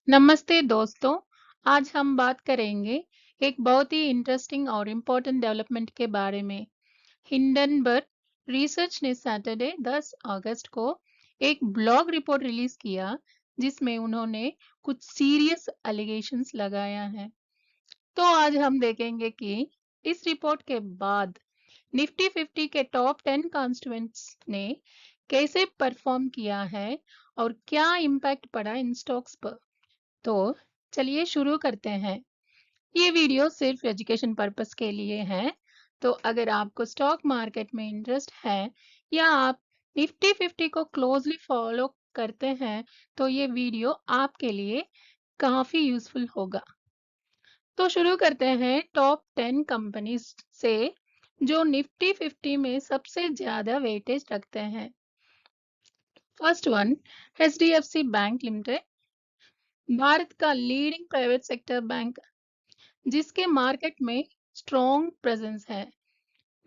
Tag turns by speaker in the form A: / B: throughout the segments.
A: नमस्ते दोस्तों। आज हम बात करेंगे एक बहुत ही इंटरेस्टिंग और इम्पोर्टेंट डेवलपमेंट के बारे में। हिंडनबर्ग रिसर्च ने सैटरडे 10 अगस्त को एक ब्लॉग रिपोर्ट रिलीज किया जिसमें उन्होंने कुछ सीरियस एलिगेशंस लगाया है। तो आज हम देखेंगे कि इस रिपोर्ट के बाद निफ्टी 50 के टॉप 10 कॉन्स्टिट्यूएंट्स ने कैसे परफॉर्म किया है और क्या इम्पैक्ट पड़ा इन स्टॉक्स पर। तो चलिए शुरू करते हैं। ये वीडियो सिर्फ एजुकेशन पर्पस के लिए है। तो अगर आपको स्टॉक मार्केट में इंटरेस्ट है या आप निफ्टी 50 को क्लोजली फॉलो करते हैं तो ये वीडियो आपके लिए काफी यूजफुल होगा। तो शुरू करते हैं टॉप 10 कंपनीज से जो निफ्टी 50 में सबसे ज्यादा वेटेज रखते हैं। First one, HDFC bank limited, Bharat का लीडिंग प्राइवेट सेक्टर बैंक जिसके मार्केट में स्ट्रॉन्ग प्रेजेंस है।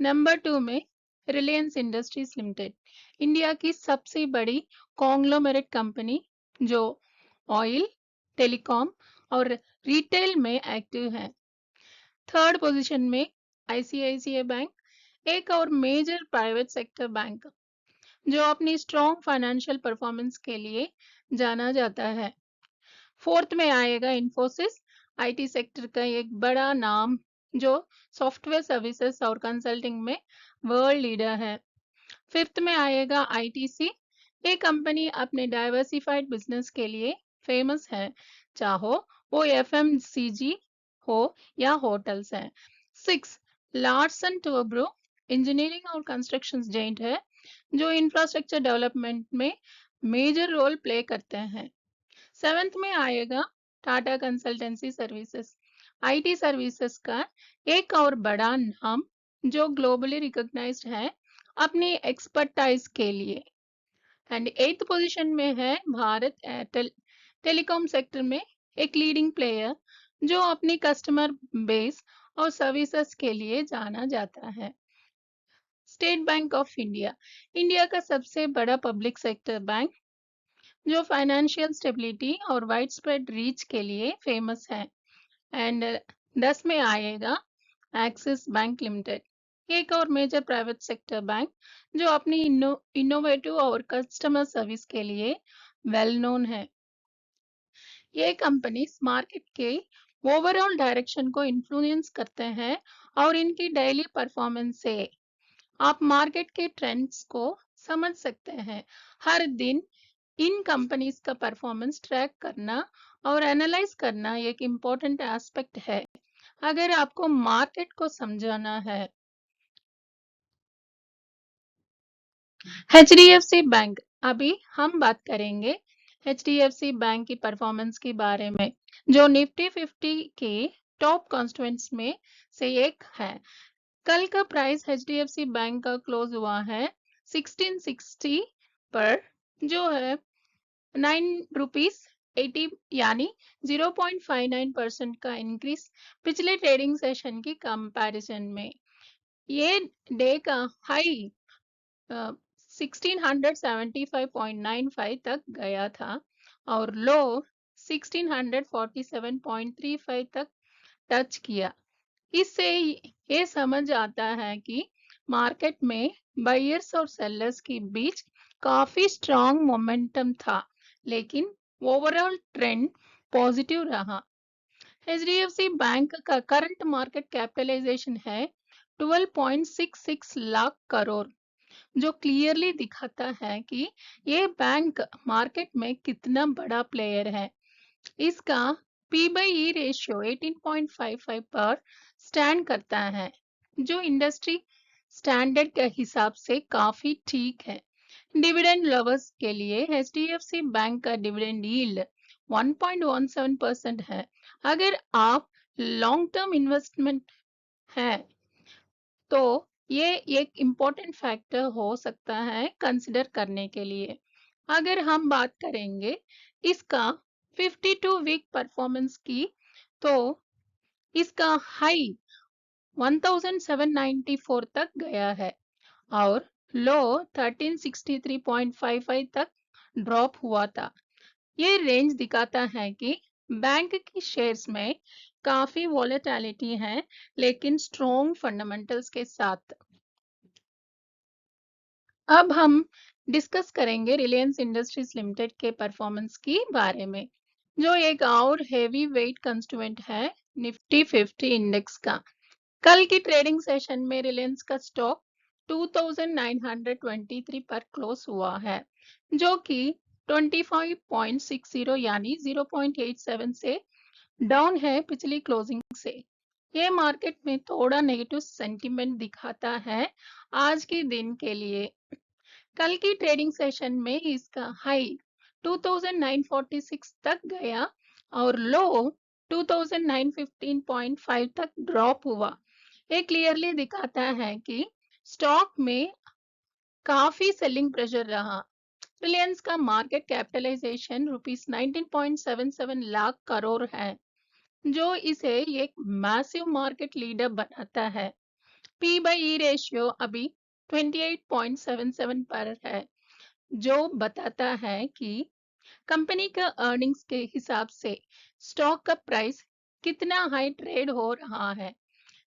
A: नंबर टू में रिलायंस इंडस्ट्रीज लिमिटेड, इंडिया की सबसे बड़ी कॉन्ग्लोमेरेट कंपनी जो ऑयल, टेलीकॉम और रिटेल में एक्टिव है। थर्ड पोजीशन में आईसीआईसीआई बैंक, एक और मेजर प्राइवेट सेक्टर बैंक जो अपनी स्ट्रॉन्ग फाइनेंशियल परफॉर्मेंस के लिए जाना जाता है। फोर्थ में आएगा इन्फोसिस, आईटी सेक्टर का एक बड़ा नाम जो सॉफ्टवेयर सर्विसेज और कंसल्टिंग में वर्ल्ड लीडर है। फिफ्थ में आएगा आईटीसी, ये कंपनी अपने डाइवर्सिफाइड बिजनेस के लिए फेमस है, चाहो वो एफएमसीजी हो या होटल्स है। सिक्स, लार्सन टोब्रो, इंजीनियरिंग और कंस्ट्रक्शन जेंट है जो इंफ्रास्ट्रक्चर डेवलपमेंट में मेजर रोल प्ले करते हैं। सेवेंथ में आएगा Tata consultancy services, IT services का एक और बड़ा नाम जो ग्लोबली रिकॉग्नाइज्ड है अपनी एक्सपर्टाइज के लिए। एंड एट्थ पोजीशन में है भारत एयरटेल, टेलीकॉम सेक्टर में एक लीडिंग प्लेयर जो अपनी कस्टमर बेस और सर्विसेज के लिए जाना जाता है। State bank of India, India का सबसे बड़ा पब्लिक सेक्टर बैंक जो फाइनेंशियल स्टेबिलिटी और वाइड स्प्रेड रीच के लिए फेमस है। एंड 10 में आएगा एक्सिस बैंक लिमिटेड, एक और मेजर प्राइवेट सेक्टर बैंक जो अपनी इनोवेटिव और कस्टमर सर्विस के लिए वेल नोन है। ये कंपनीज मार्केट के ओवरऑल डायरेक्शन को इन्फ्लुएंस करते हैं और इनकी डेली परफॉर्मेंस से आप मार्केट के ट्रेंड्स को समझ सकते हैं। हर दिन इन कंपनीज का परफॉर्मेंस ट्रैक करना और एनालाइज करना एक इम्पोर्टेंट एस्पेक्ट है अगर आपको मार्केट को समझाना है। एचडीएफसी बैंक, अभी हम बात करेंगे एचडीएफसी बैंक की परफॉर्मेंस के बारे में जो निफ्टी 50 के टॉप कॉन्स्टिट्यूएंट्स में से एक है। कल का प्राइस एचडीएफसी बैंक का क्लोज हुआ है 1660 पर, जो है 9 रुपीस 80 यानी 0.59% का इंक्रीज पिछले ट्रेडिंग सेशन की कंपैरिजन में। ये डे का हाई 1675.95 तक गया था और लो 1647.35 तक टच किया। इससे ये समझ आता है कि मार्केट में बायर्स और सेलर्स के बीच काफी स्ट्रांग मोमेंटम था, लेकिन ओवरऑल ट्रेंड पॉजिटिव रहा। एचडीएफसी बैंक का करंट मार्केट कैपिटलाइजेशन है 12.66 लाख करोड़, जो क्लियरली दिखाता है कि ये बैंक मार्केट में कितना बड़ा प्लेयर है। इसका पी बाई ई रेशियो 18.55 पर स्टैंड करता है, जो इंडस्ट्री स्टैंडर्ड के हिसाब से काफी ठीक है। डिविडेंड लवर्स के लिए एचडीएफसी बैंक का डिविडेंड यील्ड 1.17% है। अगर आप लॉन्ग टर्म इन्वेस्टमेंट है तो ये एक इम्पोर्टेंट फैक्टर हो सकता है कंसिडर करने के लिए। अगर हम बात करेंगे इसका 52 वीक परफॉर्मेंस की तो इसका हाई 1794 तक गया है और लो 1363.55 तक ड्रॉप हुआ था। ये रेंज दिखाता है कि बैंक की शेयर्स में काफी वॉलेटिलिटी है, लेकिन स्ट्रॉन्ग फंडामेंटल्स के साथ। अब हम डिस्कस करेंगे रिलायंस इंडस्ट्रीज लिमिटेड के परफॉर्मेंस की बारे में, जो एक और हेवी वेट कंस्टिट्यूएंट है निफ्टी 50 इंडेक्स का। कल की ट्रेडिंग सेशन में रिलायंस का स्टॉक 2923 पर क्लोज हुआ है, जो कि 25.60 यानी 0.87 से डाउन है पिछली क्लोजिंग से। ये मार्केट में थोड़ा नेगेटिव सेंटीमेंट दिखाता है आज के दिन के लिए। कल की ट्रेडिंग सेशन में इसका हाई 2946 तक गया और लो 2915.5 तक ड्रॉप हुआ। ये क्लियरली दिखाता है कि स्टॉक में काफी सेलिंग प्रेशर रहा। रिलायंस का market capitalization rupees 19.77 lakh crore है, जो इसे एक मैसिव मार्केट लीडर बनाता है। पी बाई ई रेशियो अभी 28.77 पर है, जो बताता है कि कंपनी का अर्निंग्स के हिसाब से स्टॉक का प्राइस कितना हाई ट्रेड हो रहा है।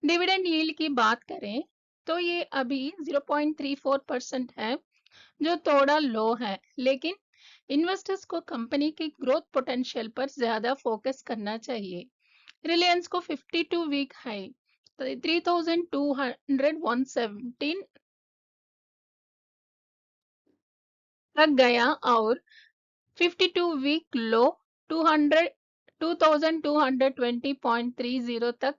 A: डिविडेंड यील्ड की बात करें तो ये अभी 0.34% है, जो थोड़ा लो है, लेकिन इन्वेस्टर्स को कंपनी की ग्रोथ पोटेंशियल पर ज्यादा फोकस करना चाहिए। रिलायंस को 52 वीक हाई 3217 तक गया और 52 वीक लो 200 2220.30 तक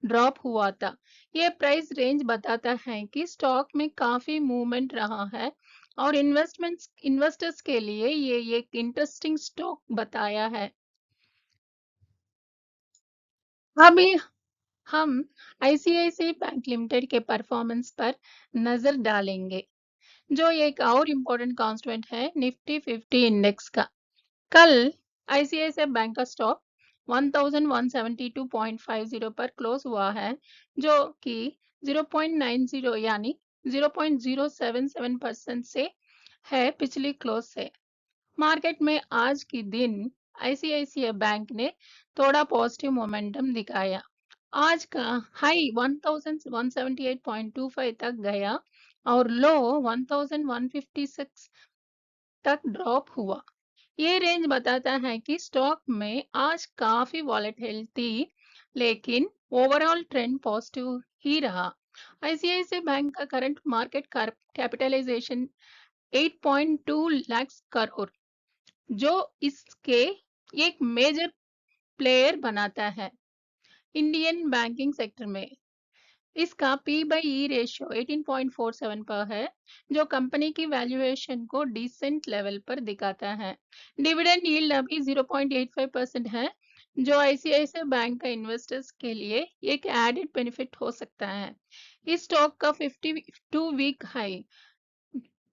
A: ड्रॉप हुआ था। यह प्राइस रेंज बताता है कि स्टॉक में काफी मूवमेंट रहा है और इन्वेस्टर्स के लिए ये एक इंटरेस्टिंग स्टॉक बताया है। अभी हम आईसीआईसीआई बैंक लिमिटेड के परफॉर्मेंस पर नजर डालेंगे, जो एक और इम्पोर्टेंट कॉन्स्टिट्यूएंट है निफ्टी 50 इंडेक्स का। कल आईसीआईसीआई बैंक का स्टॉक 1172.50 पर क्लोज हुआ है, जो कि 0.90 यानी 0.077% से है पिछली क्लोज से। मार्केट में आज की दिन आईसीआईसीआई बैंक ने थोड़ा पॉजिटिव मोमेंटम दिखाया। आज का हाई 1178.25 तक गया और लो 1156 तक ड्रॉप हुआ। ये रेंज बताता है कि स्टॉक में आज काफी वॉलेटिलिटी थी, लेकिन ओवरऑल ट्रेंड पॉजिटिव ही रहा। आईसीआईसीआई बैंक का current market capitalization 8.2 lakh crore, जो इसके एक मेजर प्लेयर बनाता है इंडियन बैंकिंग सेक्टर में। इसका पी बाई ई रेशियो 18.47 पर है, जो कंपनी की वैल्यूएशन को डिसेंट लेवल पर दिखाता है। डिविडेंड यील्ड अभी 0.85% है, जो आईसीआईसीआई बैंक का इन्वेस्टर्स के लिए एक एडेड बेनिफिट हो सकता है। इस स्टॉक का 52 वीक हाई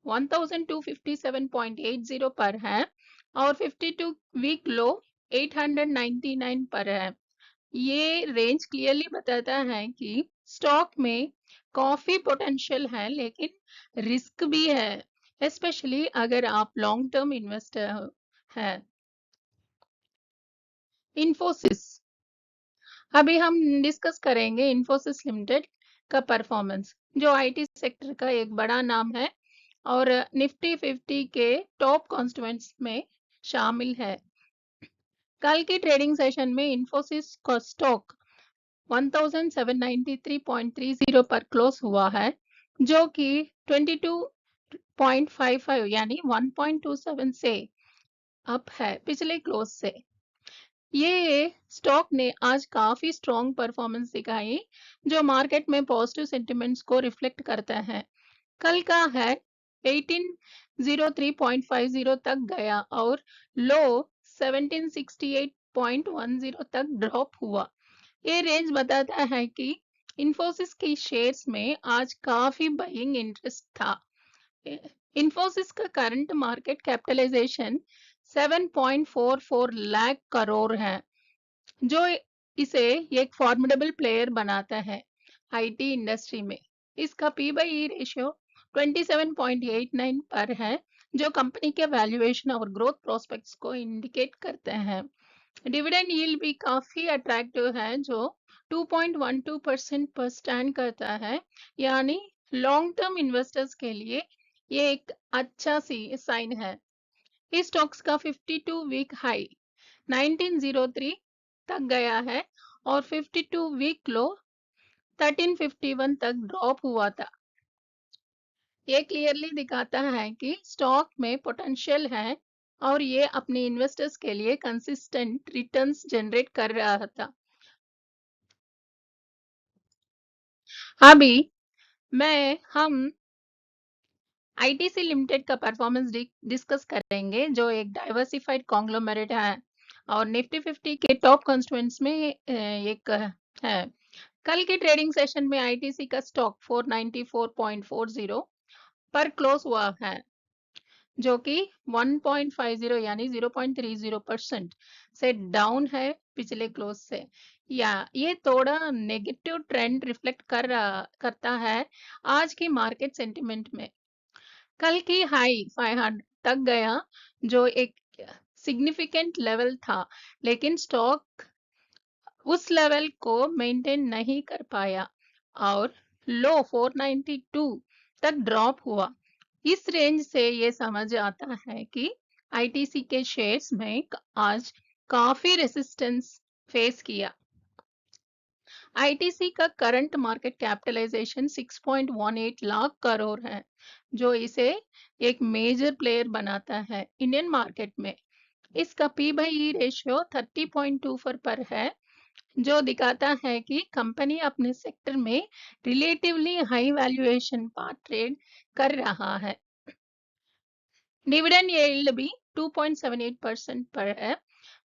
A: 1257.80 पर है और 52 वीक लो 899 पर है। ये रेंज क्लियरली बताता है कि स्टॉक में काफी पोटेंशियल है, लेकिन रिस्क भी है, स्पेशली अगर आप लॉन्ग टर्म इन्वेस्टर हैं। इन्फोसिस, अभी हम डिस्कस करेंगे इन्फोसिस लिमिटेड का परफॉर्मेंस, जो आईटी सेक्टर का एक बड़ा नाम है और निफ्टी 50 के टॉप कॉन्स्टिट्यूएंट्स में शामिल है। कल की ट्रेडिंग सेशन में इन्फोसिस का स्टॉक 1793.30 पर क्लोज हुआ है, जो कि 22.55 यानी 1.27 से अप है पिछले क्लोज से। ये स्टॉक ने आज काफी स्ट्रॉन्ग परफॉर्मेंस दिखाई, जो मार्केट में पॉजिटिव सेंटिमेंट्स को रिफ्लेक्ट करता है। कल का है 1803.50 तक गया और लो 1768.10 तक ड्रॉप हुआ। ये रेंज बताता है कि इन्फोसिस की शेयर्स में आज काफी बाइंग इंटरेस्ट था। इन्फोसिस का current market capitalization 7.44 lakh crore है, जो इसे एक फॉर्मिडेबल प्लेयर बनाता है आईटी इंडस्ट्री में। इसका पी बाई ई रेशियो 27.89 पर है, जो कंपनी के वैल्यूएशन और ग्रोथ प्रोस्पेक्ट्स को इंडिकेट करते हैं। डिविडेंड यील्ड भी काफी अट्रैक्टिव है, जो 2.12% पर स्टैंड करता है, यानी लॉन्ग टर्म इन्वेस्टर्स के लिए ये एक अच्छा सी साइन है। इस स्टॉक्स का 52 वीक हाई 1903 तक गया है और 52 वीक लो 1351 तक ड्रॉप हुआ था। ये क्लियरली दिखाता है कि स्टॉक में पोटेंशियल है और ये अपने इन्वेस्टर्स के लिए कंसिस्टेंट रिटर्न्स जनरेट कर रहा था। अभी हम आईटीसी लिमिटेड का परफॉर्मेंस डिस्कस करेंगे, जो एक डाइवर्सिफाइड कॉन्ग्लोमेरेट है और निफ्टी 50 के टॉप कंस्टिट्यूएंट्स में एक है। कल के ट्रेडिंग सेशन में आईटीसी का स्टॉक 494.40 पर क्लोज हुआ है, जो कि 1.50 यानी 0.30% से डाउन है पिछले क्लोज से। या ये थोड़ा नेगेटिव ट्रेंड रिफ्लेक्ट करता है आज की मार्केट सेंटिमेंट में। कल की हाई 500 तक गया, जो एक सिग्निफिकेंट लेवल था, लेकिन स्टॉक उस लेवल को मेंटेन नहीं कर पाया और लो 492 तक ड्रॉप हुआ। इस रेंज से ये समझ आता है कि आईटीसी के शेयर्स में आज काफी रेसिस्टेंस फेस किया। आईटीसी का current market capitalization 6.18 lakh crore है, जो इसे एक मेजर प्लेयर बनाता है इंडियन मार्केट में। इसका पी बाई ई रेशियो 30.24 पर है, जो दिखाता है कि कंपनी अपने सेक्टर में रिलेटिवली हाई वैल्यूएशन पर ट्रेड कर रहा है। डिविडेंड यील्ड भी 2.78% पर है,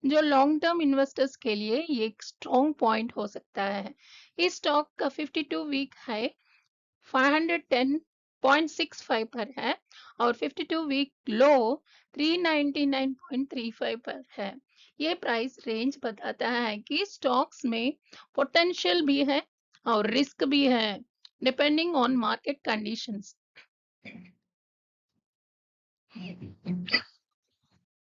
A: जो लॉन्ग टर्म इन्वेस्टर्स के लिए ये एक स्ट्रॉन्ग पॉइंट हो सकता है। इस स्टॉक का 52 वीक है 510.65 पर है और 52 वीक लो 399.35 पर है। ये प्राइस रेंज बताता है कि स्टॉक्स में पोटेंशियल भी है और रिस्क भी है, डिपेंडिंग ऑन मार्केट कंडीशंस।